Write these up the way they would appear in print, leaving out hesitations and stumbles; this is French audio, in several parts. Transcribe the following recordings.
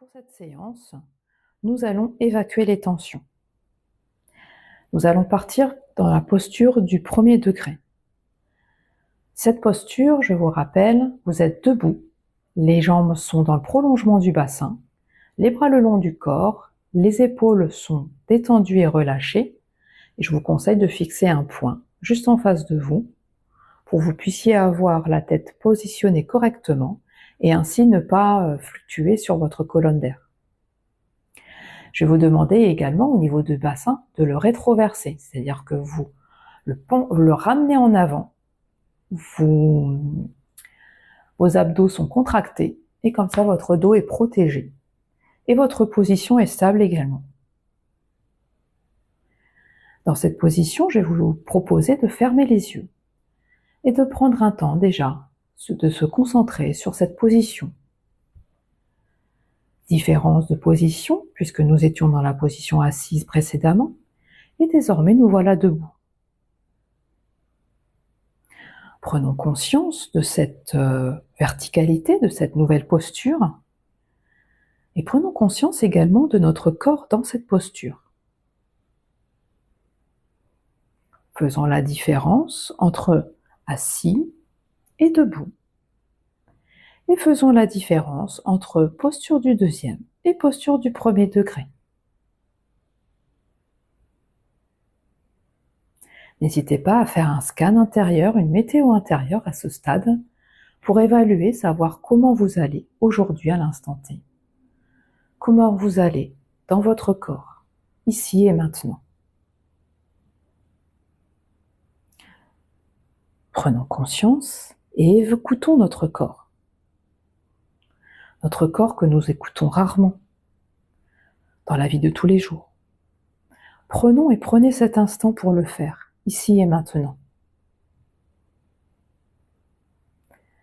Pour cette séance, nous allons évacuer les tensions. Nous allons partir dans la posture du premier degré. Cette posture, je vous rappelle, vous êtes debout, les jambes sont dans le prolongement du bassin, les bras le long du corps, les épaules sont détendues et relâchées, et je vous conseille de fixer un point juste en face de vous pour que vous puissiez avoir la tête positionnée correctement et ainsi ne pas fluctuer sur votre colonne d'air. Je vais vous demander également au niveau du bassin de le rétroverser, c'est-à-dire que vous le ramenez en avant, vos abdos sont contractés et comme ça votre dos est protégé et votre position est stable également. Dans cette position, je vais vous proposer de fermer les yeux et de prendre un temps déjà de se concentrer sur cette position. Différence de position, puisque nous étions dans la position assise précédemment, et désormais nous voilà debout. Prenons conscience de cette verticalité, de cette nouvelle posture, et prenons conscience également de notre corps dans cette posture. Faisons la différence entre assis et debout. Et faisons la différence entre posture du deuxième et posture du premier degré. N'hésitez pas à faire un scan intérieur, une météo intérieure à ce stade, pour évaluer, savoir comment vous allez aujourd'hui à l'instant T. Comment vous allez dans votre corps, ici et maintenant. Prenons conscience et écoutons notre corps. Notre corps que nous écoutons rarement dans la vie de tous les jours. Prenez cet instant pour le faire, ici et maintenant.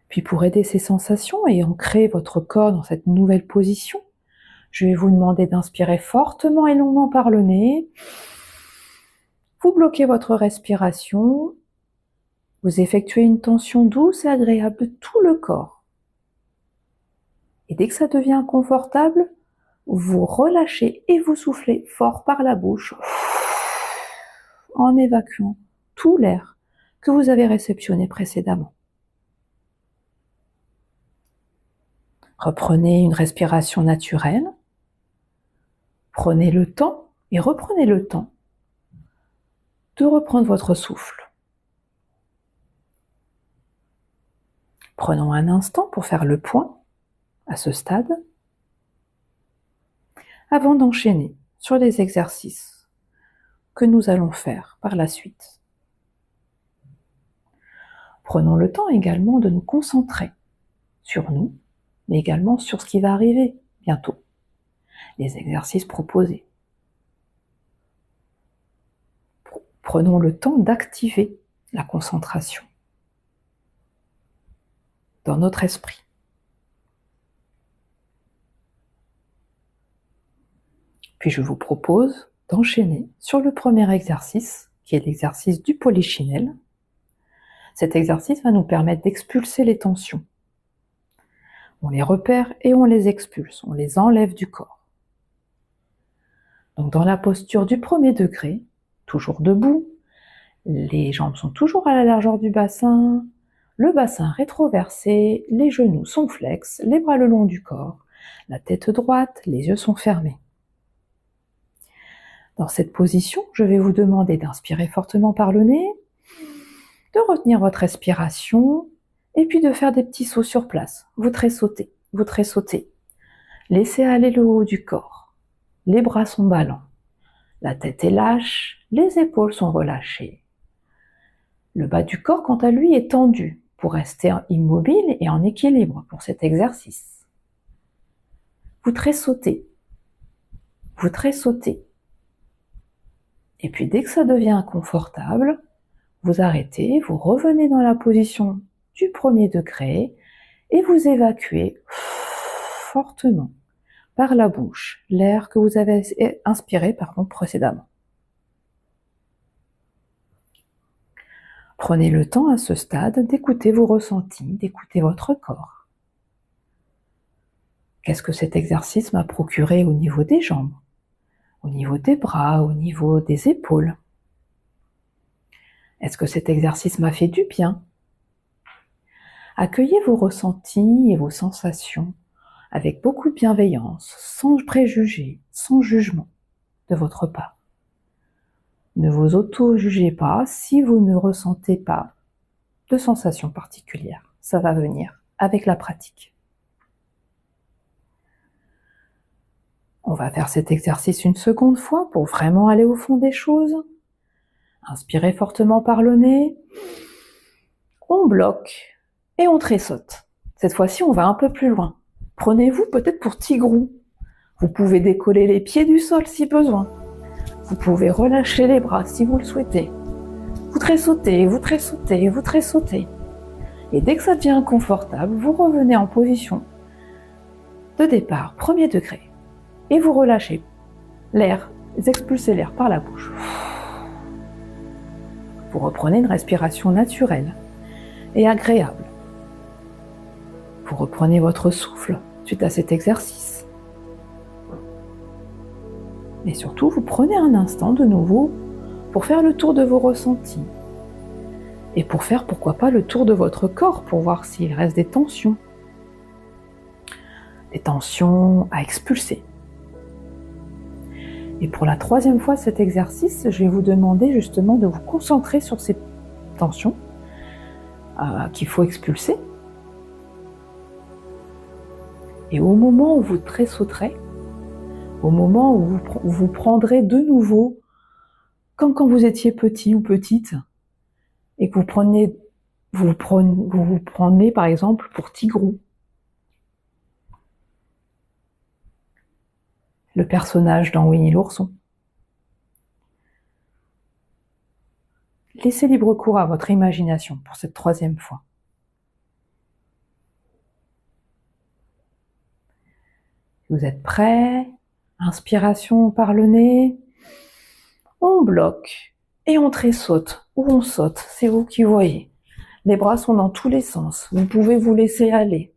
Puis pour aider ces sensations et ancrer votre corps dans cette nouvelle position, je vais vous demander d'inspirer fortement et longuement par le nez. Vous bloquez votre respiration. Vous effectuez une tension douce et agréable de tout le corps. Et dès que ça devient confortable, vous relâchez et vous soufflez fort par la bouche en évacuant tout l'air que vous avez réceptionné précédemment. Reprenez une respiration naturelle. Prenez le temps et reprenez le temps de reprendre votre souffle. Prenons un instant pour faire le point à ce stade avant d'enchaîner sur les exercices que nous allons faire par la suite. Prenons le temps également de nous concentrer sur nous, mais également sur ce qui va arriver bientôt, les exercices proposés. Prenons le temps d'activer la concentration dans notre esprit. Puis je vous propose d'enchaîner sur le premier exercice, qui est l'exercice du polichinelle. Cet exercice va nous permettre d'expulser les tensions. On les repère et on les expulse, on les enlève du corps. Donc dans la posture du premier degré, toujours debout, les jambes sont toujours à la largeur du bassin, le bassin rétroversé, les genoux sont flex, les bras le long du corps, la tête droite, les yeux sont fermés. Dans cette position, je vais vous demander d'inspirer fortement par le nez, de retenir votre respiration, et puis de faire des petits sauts sur place. Vous tressautez, vous tressautez. Laissez aller le haut du corps. Les bras sont ballants. La tête est lâche, les épaules sont relâchées. Le bas du corps, quant à lui, est tendu pour rester immobile et en équilibre pour cet exercice. Vous tressautez. Vous tressautez. Et puis dès que ça devient inconfortable, vous arrêtez, vous revenez dans la position du premier degré et vous évacuez fortement par la bouche l'air que vous avez inspiré précédemment. Prenez le temps à ce stade d'écouter vos ressentis, d'écouter votre corps. Qu'est-ce que cet exercice m'a procuré au niveau des jambes, au niveau des bras, au niveau des épaules? Est-ce que cet exercice m'a fait du bien? Accueillez vos ressentis et vos sensations avec beaucoup de bienveillance, sans préjugés, sans jugement de votre part. Ne vous auto-jugez pas si vous ne ressentez pas de sensations particulières. Ça va venir avec la pratique. On va faire cet exercice une seconde fois pour vraiment aller au fond des choses. Inspirez fortement par le nez. On bloque et on tressaute. Cette fois-ci, on va un peu plus loin. Prenez-vous peut-être pour tigrou. Vous pouvez décoller les pieds du sol si besoin. Vous pouvez relâcher les bras si vous le souhaitez. Vous tressautez, vous tressautez, vous tressautez. Et dès que ça devient inconfortable, vous revenez en position de départ, premier degré. Et vous relâchez l'air, vous expulsez l'air par la bouche. Vous reprenez une respiration naturelle et agréable. Vous reprenez votre souffle suite à cet exercice. Et surtout, vous prenez un instant de nouveau pour faire le tour de vos ressentis. Et pour faire, pourquoi pas, le tour de votre corps pour voir s'il reste des tensions. Des tensions à expulser. Et pour la troisième fois cet exercice, je vais vous demander justement de vous concentrer sur ces tensions qu'il faut expulser. Et au moment où vous tressauterez, au moment où vous prendrez de nouveau, comme quand vous étiez petit ou petite, et que vous vous prenez par exemple pour tigrou. Le personnage dans Winnie l'ourson. Laissez libre cours à votre imagination pour cette troisième fois. Vous êtes prêts? Inspiration par le nez. On bloque et on tressaute ou on saute, c'est vous qui voyez. Les bras sont dans tous les sens, vous pouvez vous laisser aller.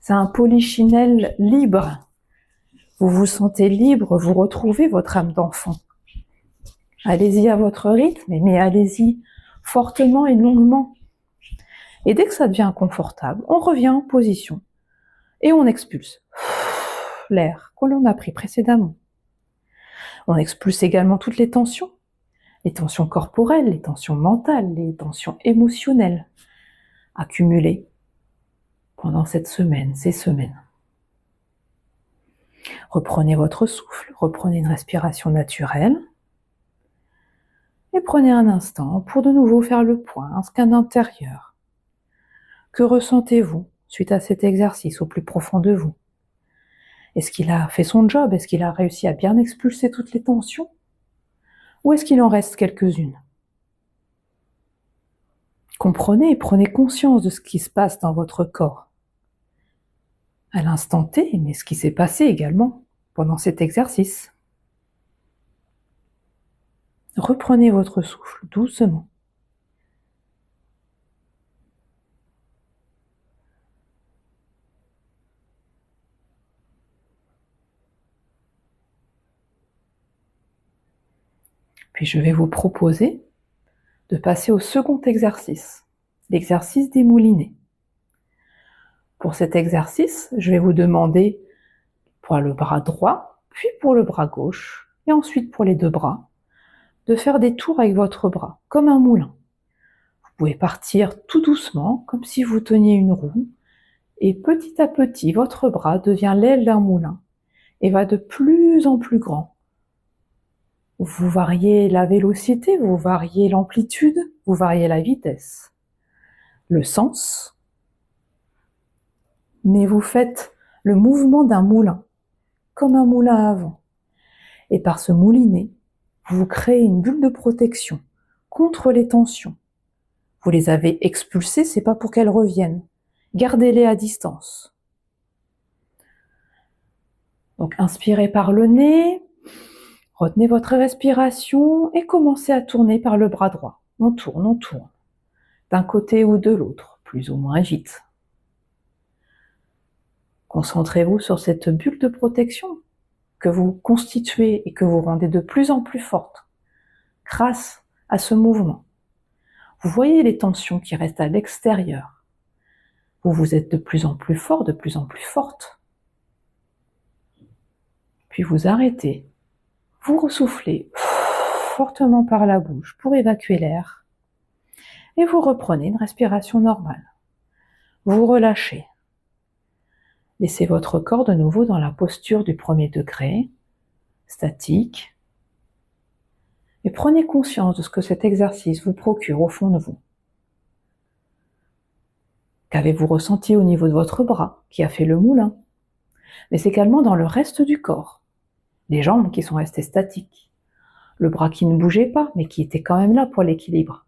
C'est un polichinelle libre. Vous vous sentez libre, vous retrouvez votre âme d'enfant. Allez-y à votre rythme, mais allez-y fortement et longuement. Et dès que ça devient confortable, on revient en position et on expulse l'air que l'on a pris précédemment. On expulse également toutes les tensions corporelles, les tensions mentales, les tensions émotionnelles accumulées pendant cette semaine, ces semaines. Reprenez votre souffle, reprenez une respiration naturelle et prenez un instant pour de nouveau faire le point, un scan intérieur. Que ressentez-vous suite à cet exercice au plus profond de vous? Est-ce qu'il a fait son job? Est-ce qu'il a réussi à bien expulser toutes les tensions? Ou est-ce qu'il en reste quelques-unes? Comprenez et prenez conscience de ce qui se passe dans votre corps. À l'instant T, mais ce qui s'est passé également pendant cet exercice. Reprenez votre souffle doucement. Puis je vais vous proposer de passer au second exercice, l'exercice des moulinets. Pour cet exercice, je vais vous demander pour le bras droit, puis pour le bras gauche, et ensuite pour les deux bras, de faire des tours avec votre bras, comme un moulin. Vous pouvez partir tout doucement, comme si vous teniez une roue, et petit à petit, votre bras devient l'aile d'un moulin, et va de plus en plus grand. Vous variez la vélocité, vous variez l'amplitude, vous variez la vitesse, le sens, mais vous faites le mouvement d'un moulin, comme un moulin à vent. Et par ce moulinet, vous créez une bulle de protection contre les tensions. Vous les avez expulsées, c'est pas pour qu'elles reviennent. Gardez-les à distance. Donc inspirez par le nez, retenez votre respiration et commencez à tourner par le bras droit. On tourne, d'un côté ou de l'autre, plus ou moins vite. Concentrez-vous sur cette bulle de protection que vous constituez et que vous rendez de plus en plus forte grâce à ce mouvement. Vous voyez les tensions qui restent à l'extérieur. Vous êtes de plus en plus fort, de plus en plus forte. Puis vous arrêtez, vous ressoufflez fortement par la bouche pour évacuer l'air et vous reprenez une respiration normale. Vous relâchez. Laissez votre corps de nouveau dans la posture du premier degré, statique, et prenez conscience de ce que cet exercice vous procure au fond de vous. Qu'avez-vous ressenti au niveau de votre bras qui a fait le moulin? Mais c'est également dans le reste du corps. Les jambes qui sont restées statiques, le bras qui ne bougeait pas mais qui était quand même là pour l'équilibre.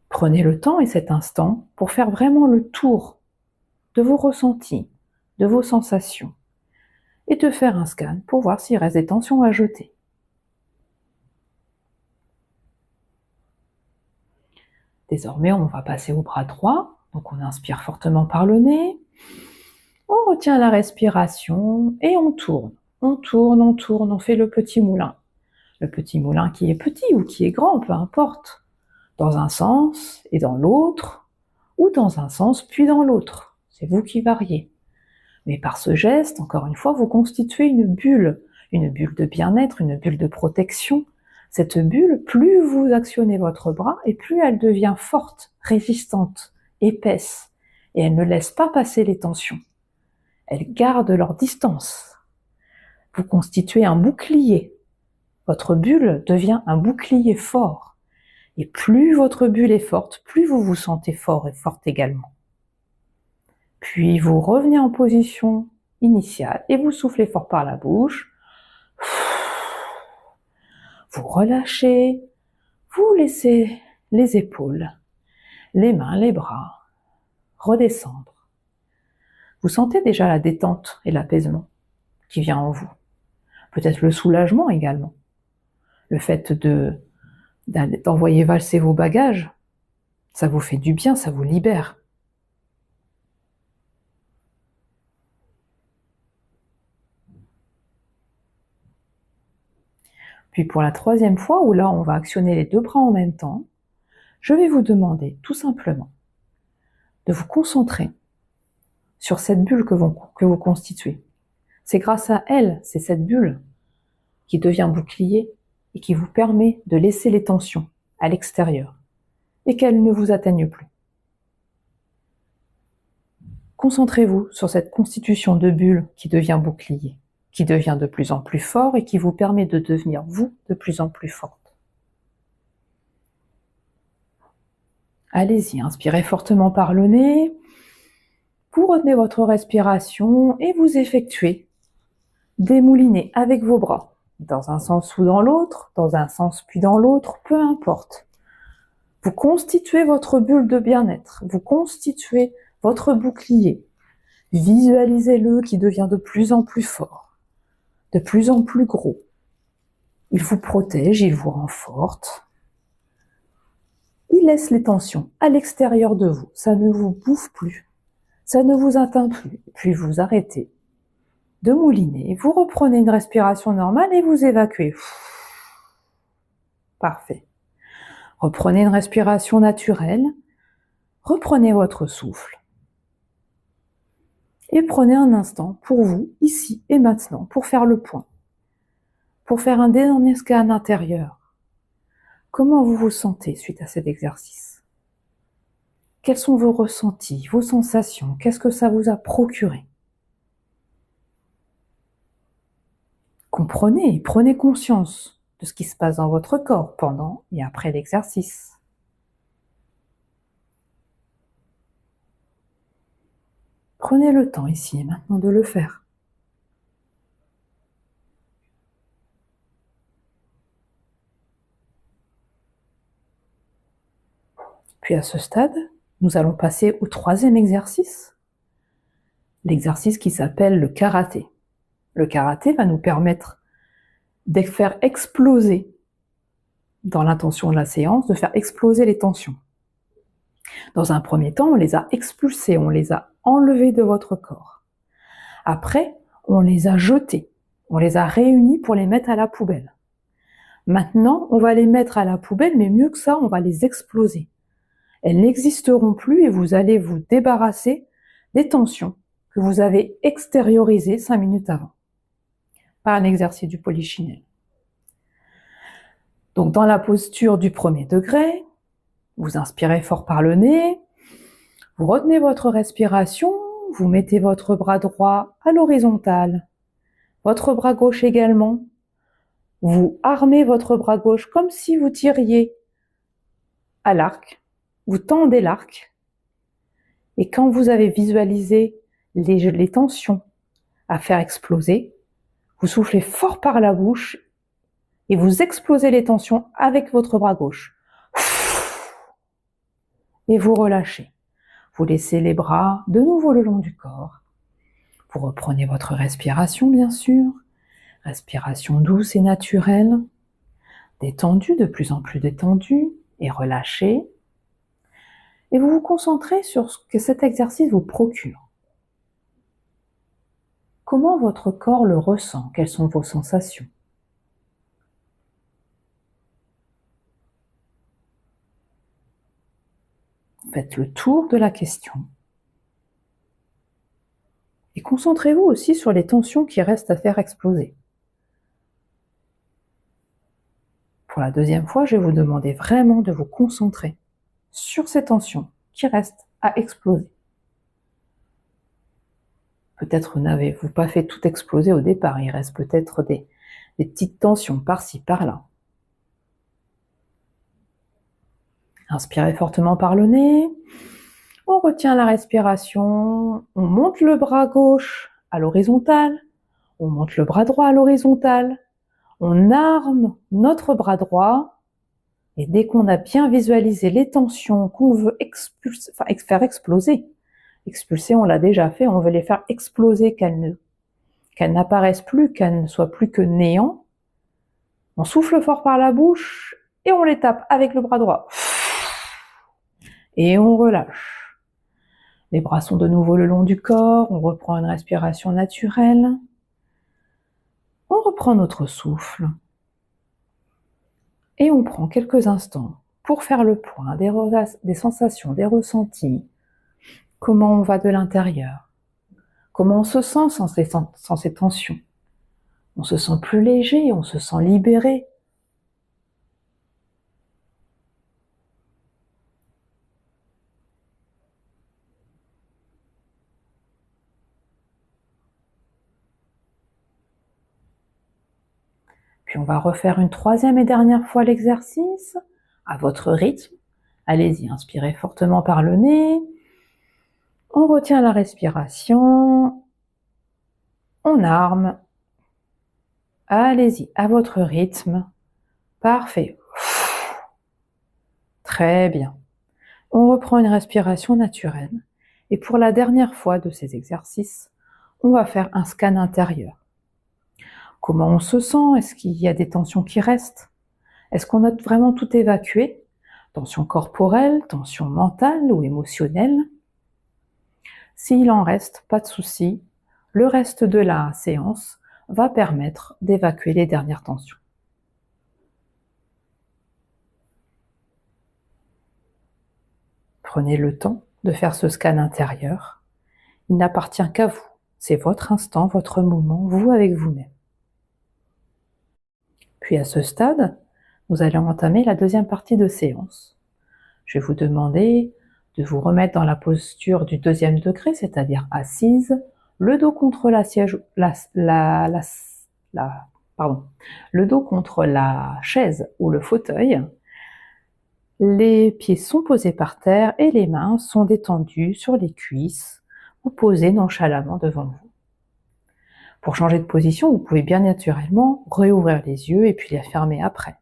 Prenez le temps et cet instant pour faire vraiment le tour de vos ressentis, de vos sensations et de faire un scan pour voir s'il reste des tensions à jeter. Désormais, on va passer au bras droit. Donc on inspire fortement par le nez, on retient la respiration et on tourne. On tourne, on tourne, on fait le petit moulin. Le petit moulin qui est petit ou qui est grand, peu importe. Dans un sens et dans l'autre, ou dans un sens puis dans l'autre. C'est vous qui variez. Mais par ce geste, encore une fois, vous constituez une bulle de bien-être, une bulle de protection. Cette bulle, plus vous actionnez votre bras, et plus elle devient forte, résistante, épaisse, et elle ne laisse pas passer les tensions. Elles gardent leur distance. Vous constituez un bouclier. Votre bulle devient un bouclier fort. Et plus votre bulle est forte, plus vous vous sentez fort et forte également. Puis vous revenez en position initiale et vous soufflez fort par la bouche. Vous relâchez, vous laissez les épaules, les mains, les bras redescendre. Vous sentez déjà la détente et l'apaisement qui vient en vous. Peut-être le soulagement également. Le fait d'envoyer valser vos bagages, ça vous fait du bien, ça vous libère. Puis pour la troisième fois, où là on va actionner les deux bras en même temps, je vais vous demander tout simplement de vous concentrer sur cette bulle que vous constituez. C'est grâce à elle, c'est cette bulle qui devient bouclier et qui vous permet de laisser les tensions à l'extérieur et qu'elles ne vous atteignent plus. Concentrez-vous sur cette constitution de bulle qui devient bouclier, qui devient de plus en plus fort et qui vous permet de devenir, vous, de plus en plus forte. Allez-y, inspirez fortement par le nez, vous retenez votre respiration et vous effectuez des moulinets avec vos bras. Dans un sens ou dans l'autre, dans un sens puis dans l'autre, peu importe. Vous constituez votre bulle de bien-être, vous constituez votre bouclier. Visualisez-le qui devient de plus en plus fort, de plus en plus gros. Il vous protège, il vous rend forte. Il laisse les tensions à l'extérieur de vous, ça ne vous bouffe plus, ça ne vous atteint plus. Puis vous arrêtez de mouliner, vous reprenez une respiration normale et vous évacuez. Parfait. Reprenez une respiration naturelle, reprenez votre souffle et prenez un instant pour vous, ici et maintenant, pour faire le point, pour faire un dernier scan intérieur. Comment vous vous sentez suite à cet exercice? Quels sont vos ressentis, vos sensations? Qu'est-ce que ça vous a procuré? Comprenez, prenez conscience de ce qui se passe dans votre corps pendant et après l'exercice. Prenez le temps ici et maintenant de le faire. Puis à ce stade, nous allons passer au troisième exercice, l'exercice qui s'appelle le karaté. Le karaté va nous permettre de faire exploser, dans l'intention de la séance, de faire exploser les tensions. Dans un premier temps, on les a expulsés, on les a enlevés de votre corps. Après, on les a jetés, on les a réunis pour les mettre à la poubelle. Maintenant, on va les mettre à la poubelle, mais mieux que ça, on va les exploser. Elles n'existeront plus et vous allez vous débarrasser des tensions que vous avez extériorisées 5 minutes avant, par un exercice du polichinelle. Donc, dans la posture du premier degré, vous inspirez fort par le nez, vous retenez votre respiration, vous mettez votre bras droit à l'horizontale, votre bras gauche également. Vous armez votre bras gauche comme si vous tiriez à l'arc, vous tendez l'arc, et quand vous avez visualisé les tensions à faire exploser, vous soufflez fort par la bouche et vous explosez les tensions avec votre bras gauche. Et vous relâchez. Vous laissez les bras de nouveau le long du corps. Vous reprenez votre respiration, bien sûr. Respiration douce et naturelle. Détendue, de plus en plus détendue et relâchée. Et vous vous concentrez sur ce que cet exercice vous procure. Comment votre corps le ressent? Quelles sont vos sensations? Faites le tour de la question. Et concentrez-vous aussi sur les tensions qui restent à faire exploser. Pour la deuxième fois, je vais vous demander vraiment de vous concentrer sur ces tensions qui restent à exploser. Peut-être n'avez-vous pas fait tout exploser au départ, il reste peut-être des petites tensions par-ci, par-là. Inspirez fortement par le nez, on retient la respiration, on monte le bras gauche à l'horizontale, on monte le bras droit à l'horizontale, on arme notre bras droit, et dès qu'on a bien visualisé les tensions qu'on veut faire exploser, expulser on l'a déjà fait, on veut les faire exploser, qu'elles n'apparaissent plus, qu'elles ne soient plus que néant, on souffle fort par la bouche et on les tape avec le bras droit. Et on relâche. Les bras sont de nouveau le long du corps, on reprend une respiration naturelle. On reprend notre souffle. Et on prend quelques instants pour faire le point des sensations, des ressentis. Comment on va de l'intérieur? Comment on se sent sans ces tensions? On se sent plus léger, on se sent libéré. Puis on va refaire une troisième et dernière fois l'exercice, à votre rythme. Allez-y, inspirez fortement par le nez. On retient la respiration. On arme. Allez-y, à votre rythme. Parfait. Très bien. On reprend une respiration naturelle. Et pour la dernière fois de ces exercices, on va faire un scan intérieur. Comment on se sent? Est-ce qu'il y a des tensions qui restent? Est-ce qu'on a vraiment tout évacué? Tension corporelle, tension mentale ou émotionnelle? S'il en reste, pas de souci. Le reste de la séance va permettre d'évacuer les dernières tensions. Prenez le temps de faire ce scan intérieur. Il n'appartient qu'à vous. C'est votre instant, votre moment, vous avec vous-même. Puis à ce stade, nous allons entamer la deuxième partie de séance. Je vais vous demander de vous remettre dans la posture du deuxième degré, c'est-à-dire assise, le dos contre le dos contre la chaise ou le fauteuil. Les pieds sont posés par terre et les mains sont détendues sur les cuisses ou posées nonchalamment devant vous. Pour changer de position, vous pouvez bien naturellement réouvrir les yeux et puis les fermer après.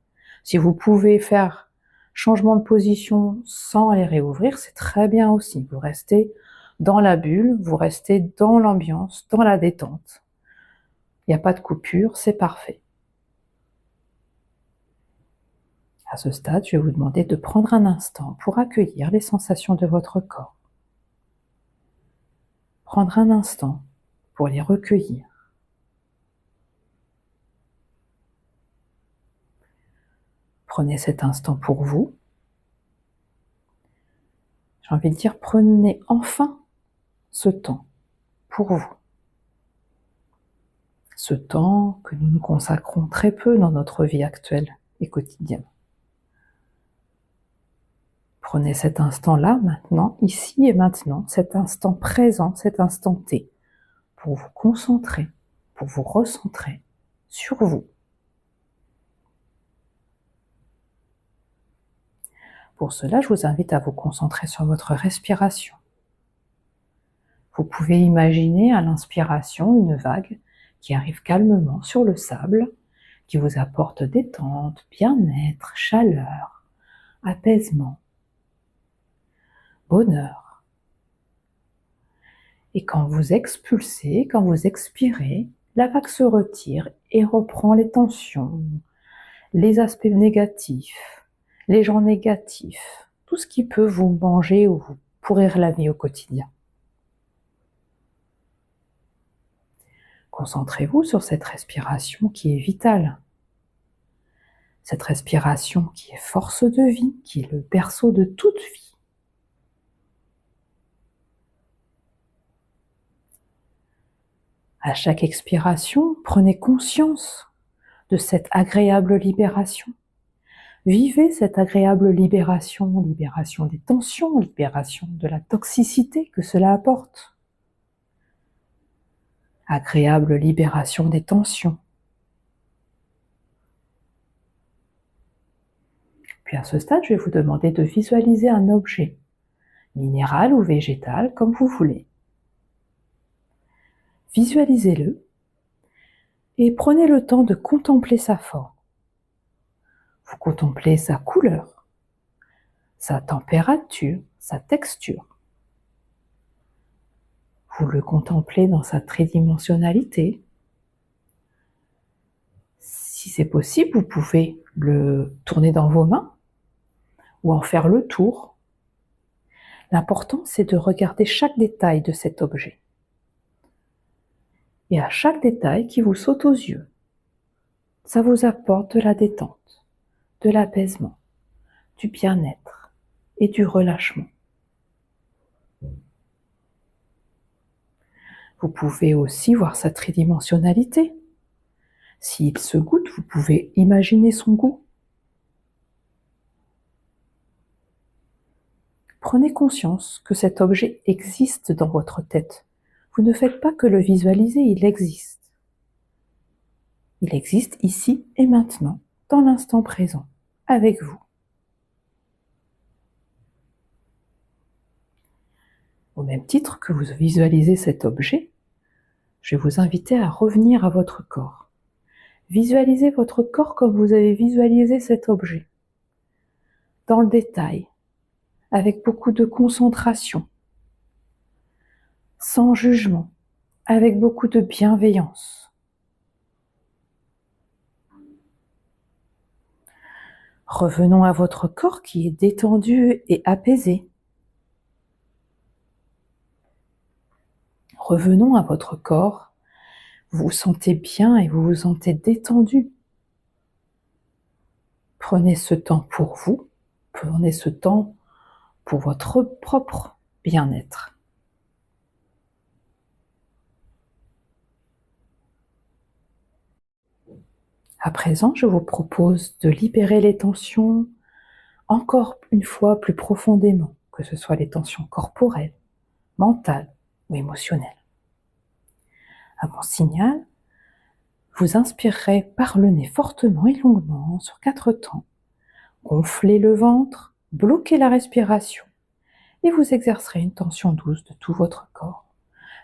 Si vous pouvez faire changement de position sans les réouvrir, c'est très bien aussi. Vous restez dans la bulle, vous restez dans l'ambiance, dans la détente. Il n'y a pas de coupure, c'est parfait. À ce stade, je vais vous demander de prendre un instant pour accueillir les sensations de votre corps. Prendre un instant pour les recueillir. Prenez cet instant pour vous. J'ai envie de dire, prenez enfin ce temps pour vous. Ce temps que nous nous consacrons très peu dans notre vie actuelle et quotidienne. Prenez cet instant-là, maintenant, ici et maintenant, cet instant présent, cet instant T, pour vous concentrer, pour vous recentrer sur vous. Pour cela, je vous invite à vous concentrer sur votre respiration. Vous pouvez imaginer à l'inspiration une vague qui arrive calmement sur le sable, qui vous apporte détente, bien-être, chaleur, apaisement, bonheur. Et quand vous expulsez, quand vous expirez, la vague se retire et reprend les tensions, les aspects négatifs, les gens négatifs, tout ce qui peut vous manger ou vous pourrir la vie au quotidien. Concentrez-vous sur cette respiration qui est vitale. Cette respiration qui est force de vie, qui est le berceau de toute vie. À chaque expiration, prenez conscience de cette agréable libération. Vivez cette agréable libération, libération des tensions, libération de la toxicité que cela apporte. Agréable libération des tensions. Puis à ce stade, je vais vous demander de visualiser un objet, minéral ou végétal, comme vous voulez. Visualisez-le et prenez le temps de contempler sa forme. Vous contemplez sa couleur, sa température, sa texture. Vous le contemplez dans sa tridimensionnalité. Si c'est possible, vous pouvez le tourner dans vos mains ou en faire le tour. L'important, c'est de regarder chaque détail de cet objet. Et à chaque détail qui vous saute aux yeux, ça vous apporte de la détente, de l'apaisement, du bien-être et du relâchement. Vous pouvez aussi voir sa tridimensionnalité. S'il se goûte, vous pouvez imaginer son goût. Prenez conscience que cet objet existe dans votre tête. Vous ne faites pas que le visualiser, il existe. Il existe ici et maintenant, dans l'instant présent, avec vous. Au même titre que vous visualisez cet objet, je vais vous inviter à revenir à votre corps. Visualisez votre corps comme vous avez visualisé cet objet, dans le détail, avec beaucoup de concentration, sans jugement, avec beaucoup de bienveillance. Revenons à votre corps qui est détendu et apaisé. Revenons à votre corps. Vous vous sentez bien et vous vous sentez détendu. Prenez ce temps pour vous. Prenez ce temps pour votre propre bien-être. À présent, je vous propose de libérer les tensions encore une fois plus profondément, que ce soit les tensions corporelles, mentales ou émotionnelles. À mon signal, vous inspirerez par le nez fortement et longuement sur 4 temps. Gonflez le ventre, bloquez la respiration et vous exercerez une tension douce de tout votre corps.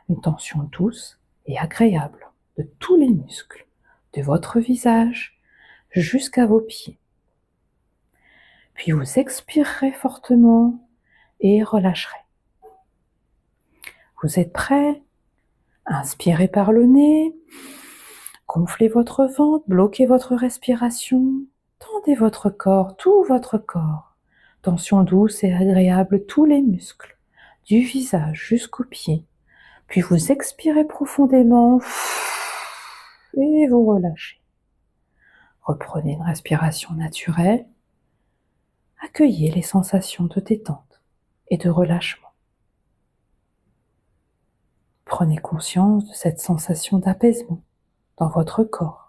Une tension douce et agréable de tous les muscles, de votre visage jusqu'à vos pieds. Puis vous expirerez fortement et relâcherez. Vous êtes prêts? Inspirez par le nez, gonflez votre ventre, bloquez votre respiration, tendez sentez votre corps, tout votre corps. Tension douce et agréable, tous les muscles, du visage jusqu'aux pieds. Puis vous expirez profondément et vous relâchez. Reprenez une respiration naturelle. Accueillez les sensations de détente et de relâchement. Prenez conscience de cette sensation d'apaisement dans votre corps.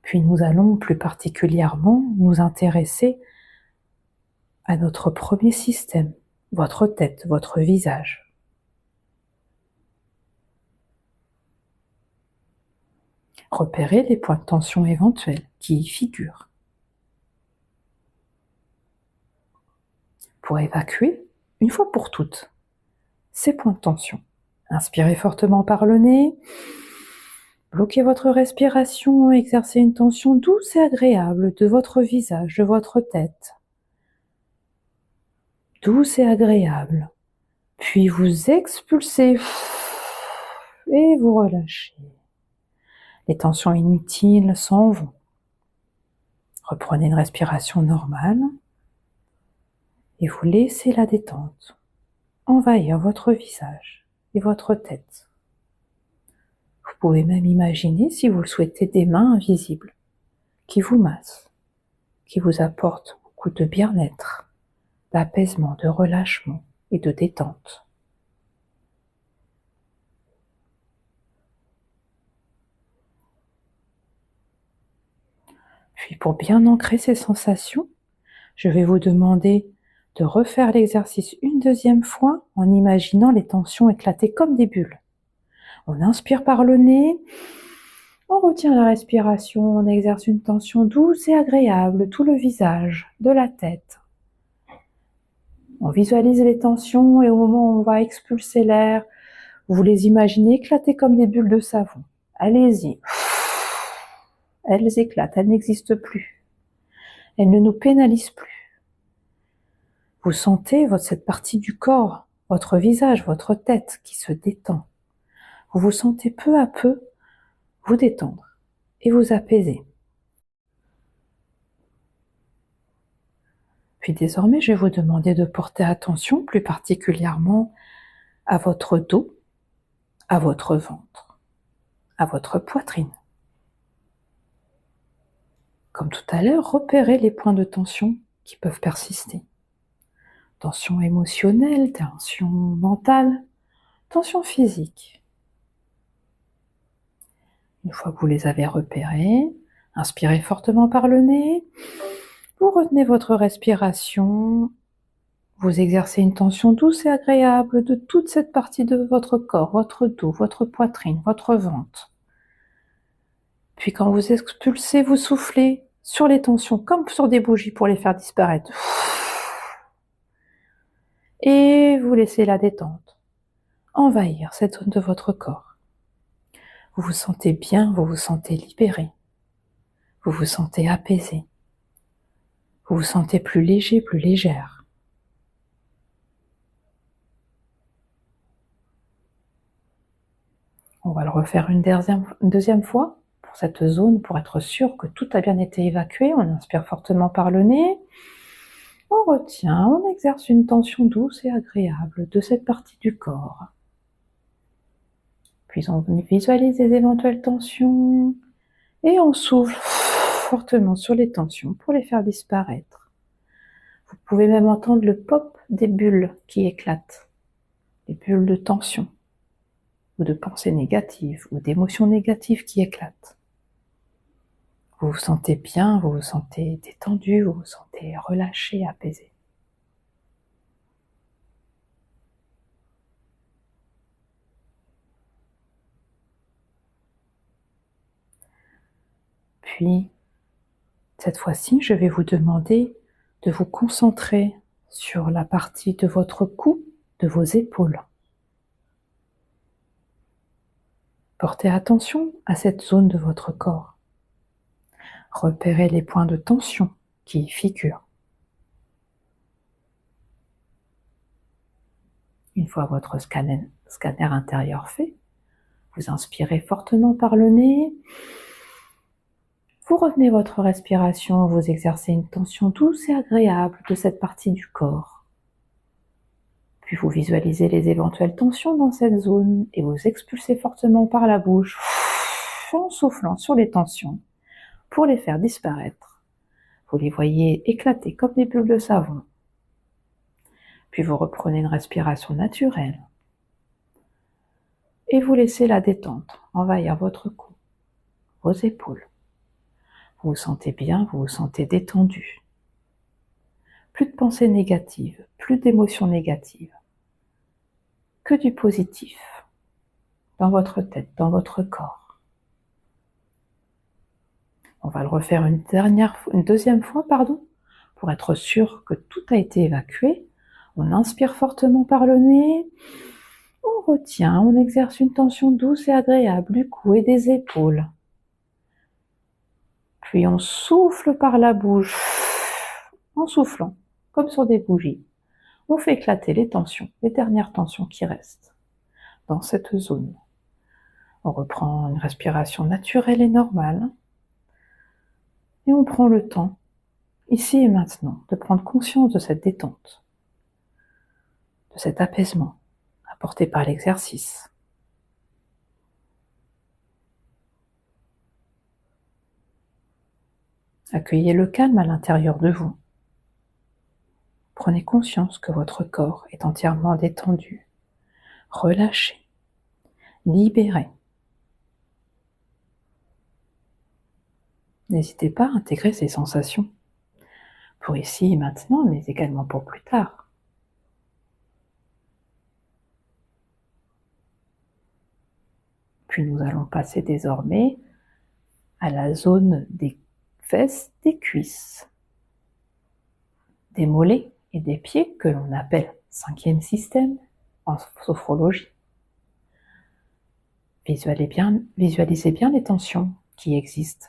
Puis nous allons plus particulièrement nous intéresser à notre premier système, votre tête, votre visage. Repérez les points de tension éventuels qui y figurent. Pour évacuer, une fois pour toutes, ces points de tension. Inspirez fortement par le nez. Bloquez votre respiration, exercez une tension douce et agréable de votre visage, de votre tête. Douce et agréable. Puis vous expulsez et vous relâchez. Les tensions inutiles s'en vont. Reprenez une respiration normale et vous laissez la détente envahir votre visage et votre tête. Vous pouvez même imaginer, si vous le souhaitez, des mains invisibles qui vous massent, qui vous apportent beaucoup de bien-être, d'apaisement, de relâchement et de détente. Puis pour bien ancrer ces sensations, je vais vous demander de refaire l'exercice une deuxième fois en imaginant les tensions éclater comme des bulles. On inspire par le nez, on retient la respiration, on exerce une tension douce et agréable, tout le visage, de la tête. On visualise les tensions et au moment où on va expulser l'air, vous les imaginez éclater comme des bulles de savon. Allez-y. Elles éclatent, elles n'existent plus. Elles ne nous pénalisent plus. Vous sentez cette partie du corps, votre visage, votre tête qui se détend. Vous vous sentez peu à peu vous détendre et vous apaiser. Puis désormais, je vais vous demander de porter attention plus particulièrement à votre dos, à votre ventre, à votre poitrine. Comme tout à l'heure, repérez les points de tension qui peuvent persister. Tension émotionnelle, tension mentale, tension physique. Une fois que vous les avez repérés, inspirez fortement par le nez, vous retenez votre respiration, vous exercez une tension douce et agréable de toute cette partie de votre corps, votre dos, votre poitrine, votre ventre. Puis quand vous expulsez, vous soufflez sur les tensions comme sur des bougies pour les faire disparaître. Et vous laissez la détente envahir cette zone de votre corps. Vous vous sentez bien, vous vous sentez libéré. Vous vous sentez apaisé. Vous vous sentez plus léger, plus légère. On va le refaire une deuxième fois pour cette zone, pour être sûr que tout a bien été évacué. On inspire fortement par le nez. On retient, on exerce une tension douce et agréable de cette partie du corps. Puis on visualise les éventuelles tensions et on souffle fortement sur les tensions pour les faire disparaître. Vous pouvez même entendre le pop des bulles qui éclatent, des bulles de tension, ou de pensées négatives, ou d'émotions négatives qui éclatent. Vous vous sentez bien, vous vous sentez détendu, vous vous sentez relâché, apaisé. Puis, cette fois-ci, je vais vous demander de vous concentrer sur la partie de votre cou, de vos épaules. Portez attention à cette zone de votre corps. Repérez les points de tension qui y figurent. Une fois votre scanner intérieur fait, Vous inspirez fortement par le nez. Vous retenez votre respiration, vous exercez une tension douce et agréable de cette partie du corps. Puis vous visualisez les éventuelles tensions dans cette zone et vous expulsez fortement par la bouche en soufflant sur les tensions pour les faire disparaître. Vous les voyez éclater comme des bulles de savon. Puis vous reprenez une respiration naturelle et vous laissez la détente envahir votre cou, vos épaules. Vous vous sentez bien, vous vous sentez détendu. Plus de pensées négatives, plus d'émotions négatives, que du positif dans votre tête, dans votre corps. On va le refaire une deuxième fois, pour être sûr que tout a été évacué. On inspire fortement par le nez, on retient, on exerce une tension douce et agréable du cou et des épaules. Puis on souffle par la bouche, en soufflant, comme sur des bougies. On fait éclater les tensions, les dernières tensions qui restent dans cette zone. On reprend une respiration naturelle et normale. Et on prend le temps, ici et maintenant, de prendre conscience de cette détente, de cet apaisement apporté par l'exercice. Accueillez le calme à l'intérieur de vous. Prenez conscience que votre corps est entièrement détendu, relâché, libéré. N'hésitez pas à intégrer ces sensations, pour ici et maintenant, mais également pour plus tard. Puis nous allons passer désormais à la zone des fesses, des cuisses, des mollets et des pieds que l'on appelle 5e système en sophrologie. Visualisez bien les tensions qui existent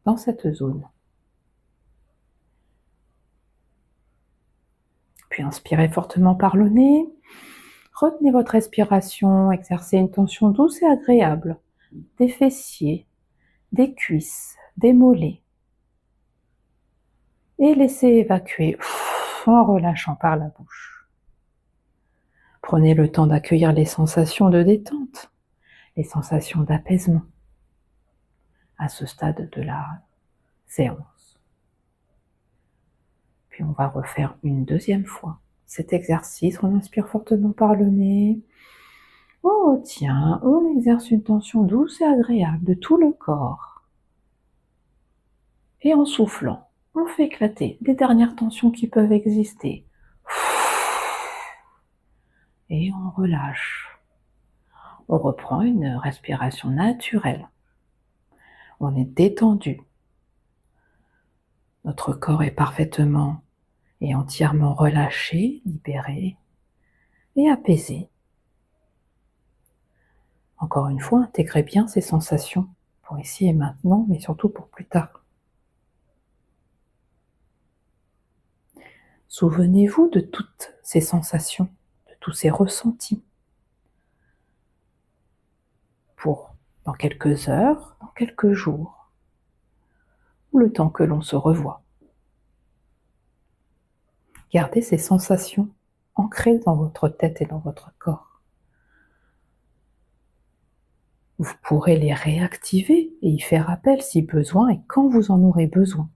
dans cette zone. Puis inspirez fortement par le nez, retenez votre respiration, exercez une tension douce et agréable des fessiers, des cuisses, des mollets. Et laissez évacuer en relâchant par la bouche. Prenez le temps d'accueillir les sensations de détente, les sensations d'apaisement à ce stade de la séance. Puis on va refaire une deuxième fois cet exercice. On inspire fortement par le nez, on retient, on exerce une tension douce et agréable de tout le corps. Et en soufflant, on fait éclater les dernières tensions qui peuvent exister. Et on relâche. On reprend une respiration naturelle. On est détendu. Notre corps est parfaitement et entièrement relâché, libéré et apaisé. Encore une fois, intégrez bien ces sensations pour ici et maintenant, mais surtout pour plus tard. Souvenez-vous de toutes ces sensations, de tous ces ressentis. Pour dans quelques heures, dans quelques jours, ou le temps que l'on se revoit. Gardez ces sensations ancrées dans votre tête et dans votre corps. Vous pourrez les réactiver et y faire appel si besoin et quand vous en aurez besoin.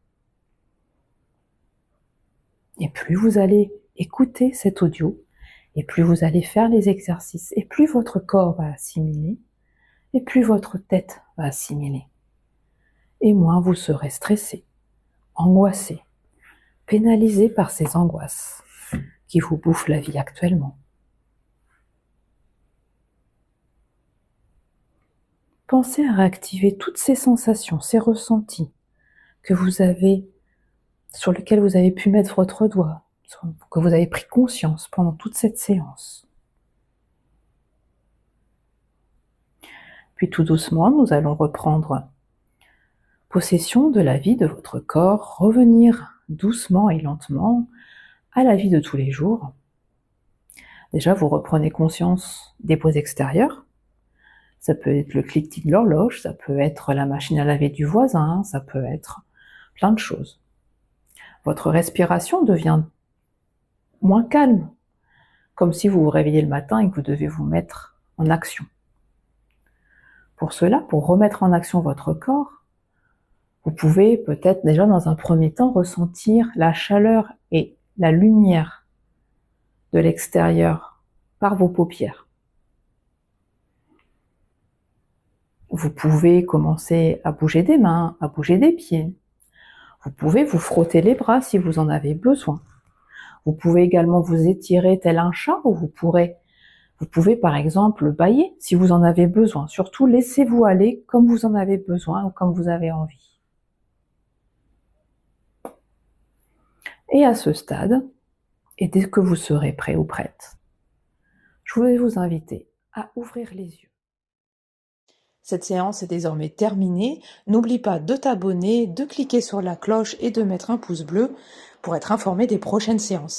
Et plus vous allez écouter cet audio, et plus vous allez faire les exercices, et plus votre corps va assimiler, et plus votre tête va assimiler. Et moins vous serez stressé, angoissé, pénalisé par ces angoisses qui vous bouffent la vie actuellement. Pensez à réactiver toutes ces sensations, ces ressentis que vous avez, sur lesquels vous avez pu mettre votre doigt, que vous avez pris conscience pendant toute cette séance. Puis tout doucement, nous allons reprendre possession de la vie de votre corps, revenir doucement et lentement à la vie de tous les jours. Déjà, vous reprenez conscience des poses extérieures, Ça peut être le clic-tic de l'horloge, ça peut être la machine à laver du voisin, ça peut être plein de choses. Votre respiration devient moins calme, comme si vous vous réveillez le matin et que vous devez vous mettre en action. Pour cela, pour remettre en action votre corps, vous pouvez peut-être déjà dans un premier temps ressentir la chaleur et la lumière de l'extérieur par vos paupières. Vous pouvez commencer à bouger des mains, à bouger des pieds. Vous pouvez vous frotter les bras si vous en avez besoin. Vous pouvez également vous étirer tel un chat ou vous pouvez par exemple bâiller si vous en avez besoin. Surtout laissez-vous aller comme vous en avez besoin ou comme vous avez envie. Et à ce stade, et dès que vous serez prêt ou prête, je vais vous inviter à ouvrir les yeux. Cette séance est désormais terminée. N'oublie pas de t'abonner, de cliquer sur la cloche et de mettre un pouce bleu pour être informé des prochaines séances.